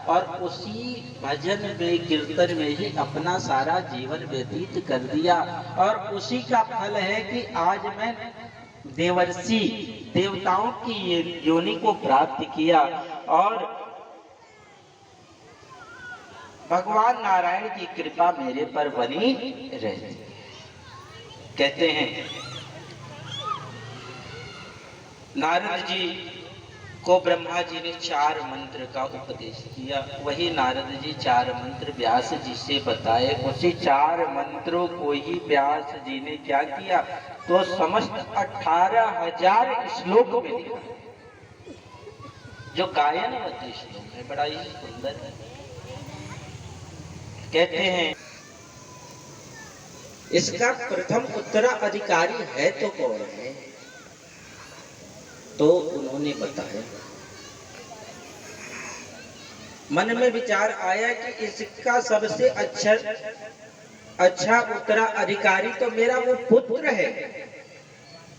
और उसी भजन में कीर्तन में ही अपना सारा जीवन व्यतीत कर दिया। और उसी का फल है कि आज मैं देवर्षि देवताओं की योनि को प्राप्त किया और भगवान नारायण की कृपा मेरे पर बनी रहती। कहते हैं नारद जी को ब्रह्मा जी ने 4 मंत्र का उपदेश किया। वही नारद जी 4 मंत्र व्यास जी से बताए। उसी 4 मंत्रों को ही व्यास जी ने क्या किया तो समस्त 18,000 श्लोक में लिखा, जो गायनवती श्लोक है, बड़ा ही सुंदर है। कहते हैं इसका प्रथम उत्तराधिकारी है तो कौन है, तो उन्होंने बताया। मन में विचार आया कि इसका सबसे अच्छा उत्तराधिकारी तो मेरा वो पुत्र है।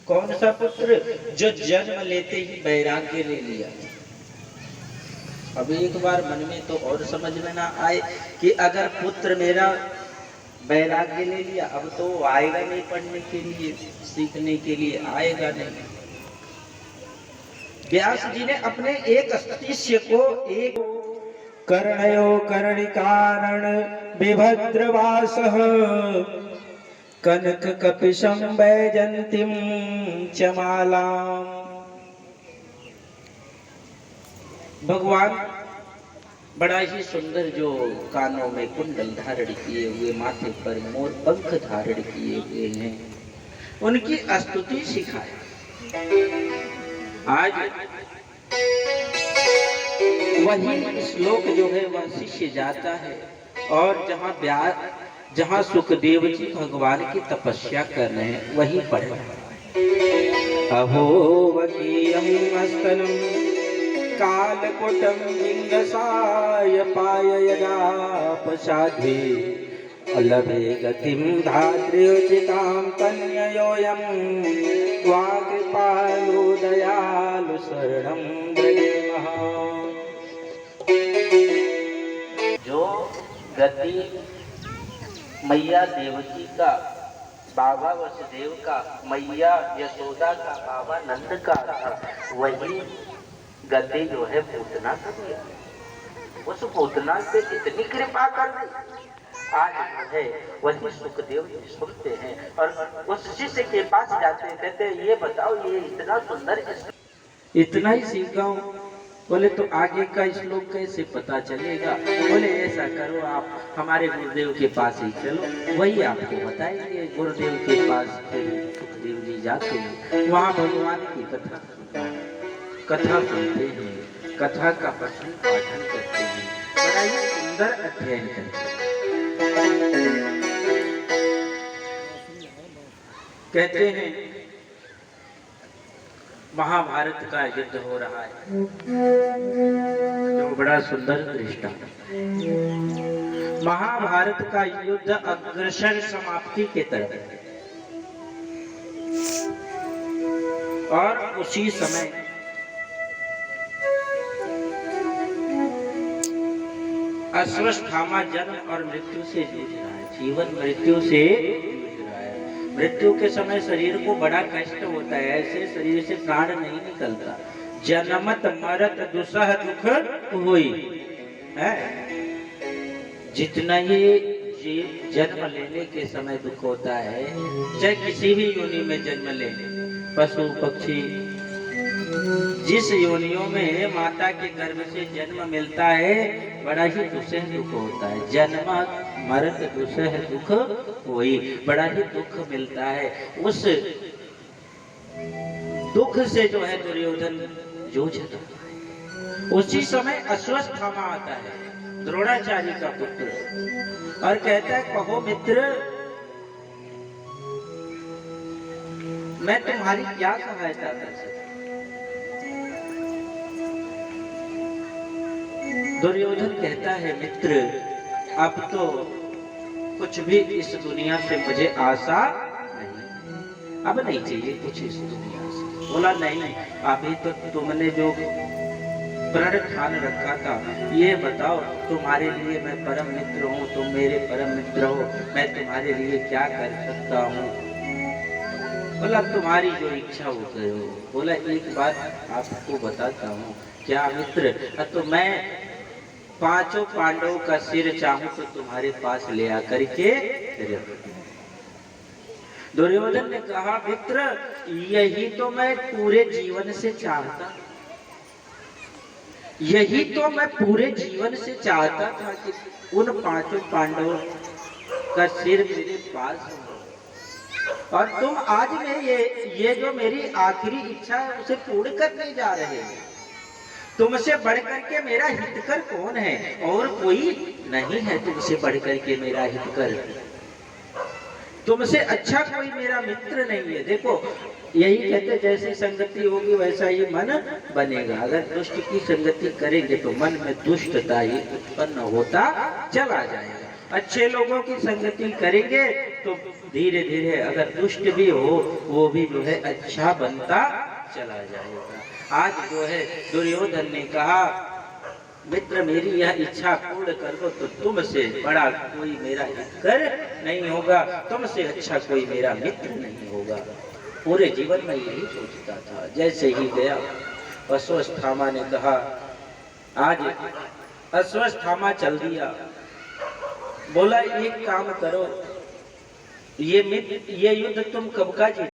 कौन सा पुत्र? जो जन्म लेते ही वैराग्य ले लिया। अभी एक बार मन में तो और समझ में ना आए कि अगर पुत्र मेरा वैराग्य ले लिया, अब तो आएगा नहीं पढ़ने के लिए, सीखने के लिए आएगा नहीं। व्यास जी ने अपने एक शिष्य को एक कर्णयो कर्णिकारण विभद्रवासः कनक कपिशं वैजंतीं च मालाम्। भगवान बड़ा ही सुंदर जो कानों में कुंडल धारण किए हुए, माथे पर मोर पंख धारण किए हुए हैं, उनकी स्तुति सिखाए। आज वही श्लोक जो है वह शिष्य जाता है और जहाँ सुखदेव जी भगवान की तपस्या कर रहे हैं वही पढ़ रहा है। अहो वकीयं मस्तनं कालकुटं लिंगसाय पाय यदा पसाधे अलभे गतिं धात्र्योचितां तन्ययोऽयं त्वा कृपालु दयालु शरणं व्रजेमः। जो गति मैया देवकी का, बाबा वसुदेव का, मैया यशोदा का, बाबा नंद का था, वही गति जो है पूतना कर दिया। उस पूतना से इतनी कृपा कर दी। आज जो है वही सुखदेव जी सुनते हैं और उस शिष्य के पास जाते हैं, कहते हैं ये बताओ ये इतना सुंदर, इतना ही सीखा हूँ। बोले तो आगे का श्लोक कैसे पता चलेगा? बोले ऐसा करो, आप हमारे गुरुदेव के पास ही चलो, वही आपको बताएंगे। गुरुदेव के पास सुखदेव जी जाते हैं, वहाँ भगवान की कथा सुनते हैं, कथा का पठन पाठन करते हैं, बड़ा ही सुंदर अध्ययन करते हैं। कहते हैं महाभारत का युद्ध हो रहा है, जो बड़ा सुंदर दृष्टांत। महाभारत का युद्ध अग्रसर समाप्ति के तरफ है और उसी समय अश्वत्थामा जन्म और मृत्यु से जूझ रहा है, जीवन मृत्यु से जूझ रहा है। मृत्यु के समय शरीर को बड़ा कष्ट होता है, ऐसे शरीर से प्राण नहीं निकलता। जन्मत मरत दुसह दुख हुई है। जितना ही जन्म लेने के समय दुख होता है, चाहे किसी भी योनि में जन्म ले, पशु पक्षी, जिस योनियों में माता के गर्भ से जन्म मिलता है, बड़ा ही दुसह दुख होता है। जन्म मरत दुसह दुख होई, बड़ा ही दुख मिलता है। उस दुख से जो है दुर्योधन जूझता है। उसी समय अश्वत्थामा आता है, द्रोणाचार्य का पुत्र, और कहता है कहो मित्र, मैं तुम्हारी क्या सहायता कर सकता। दुर्योधन कहता है मित्र, अब तो कुछ भी इस दुनिया से मुझे आशा नहीं, अब नहीं चाहिए कुछ इस दुनिया से। बोला नहीं, अभी तो तुमने जो प्रण ठान रखा था। ये बताओ तुम्हारे लिए मैं परम मित्र हूँ, तुम मेरे परम मित्र हो, मैं तुम्हारे लिए क्या कर सकता हूँ? बोला तुम्हारी जो इच्छा हो करो। बोला एक बात आपको बताता हूँ। क्या मित्र? तो मैं पांचों पांडवों का सिर चाहूं तो तुम्हारे पास ले आकर के रख दूं। दुर्योधन ने कहा मित्र यही तो मैं पूरे जीवन से चाहता, यही तो मैं पूरे जीवन से चाहता था कि उन पांचों पांडवों का सिर मेरे पास हो। और तुम आज में ये जो मेरी आखिरी इच्छा है उसे पूर्ण करने जा रहे हो। तुमसे बढ़कर के मेरा हितकर कौन है? और कोई नहीं है तुमसे बढ़कर के मेरा हितकर, तुमसे अच्छा कोई मेरा मित्र नहीं है। देखो यही कहते जैसी संगति होगी वैसा ही मन बनेगा। अगर दुष्ट की संगति करेंगे तो मन में दुष्टता ही उत्पन्न होता चला जाएगा। अच्छे लोगों की संगति करेंगे तो धीरे धीरे अगर दुष्ट भी हो वो भी जो है अच्छा बनता चला जाएगा। आज जो है दुर्योधन ने कहा मित्र मेरी यह इच्छा पूर्ण कर दो तो तुमसे बड़ा कोई मेरा हितकर नहीं होगा, तुमसे अच्छा कोई मेरा मित्र नहीं होगा। पूरे जीवन में यही सोचता था। जैसे ही गया अश्वत्थामा ने कहा, आज अश्वत्थामा चल दिया। बोला एक काम करो, ये युद्ध तुम कब का जीत